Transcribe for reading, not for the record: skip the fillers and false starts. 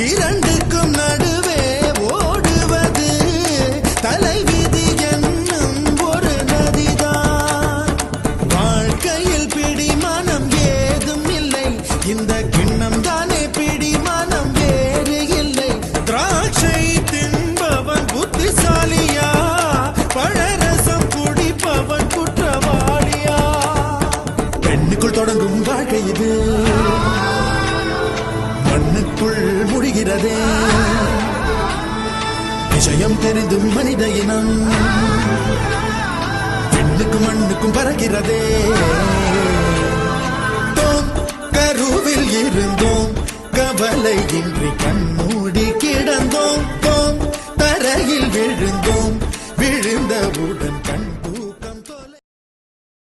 இரண்டுக்கும் நடுவே ஓடுவது தலைவிதி என்னும் ஒரு நதிதான். வாழ்க்கையில் பிடிமானம் ஏதும் இல்லை, இந்த கிண்ணம் தானே பிடிமானம் வேறு இல்லை. திராட்சை தின்பவன் புத்திசாலியா, பழரசம் குடிப்பவன் குற்றவாளியா? பெண்ணுக்குள் தொடங்கும் வாழ்க்கை இது மண்ணுக்குள் முடிகிறதே. விஷயம் தெரிந்தும் மனித இனம் பெண்ணுக்கும் மண்ணுக்கும் பறக்கிறதே. கருவில் இருந்தோம், கவலை இன்றி கண்மூடி கிடந்தோம். தரையில் விழுந்தோம், விழுந்தவுடன்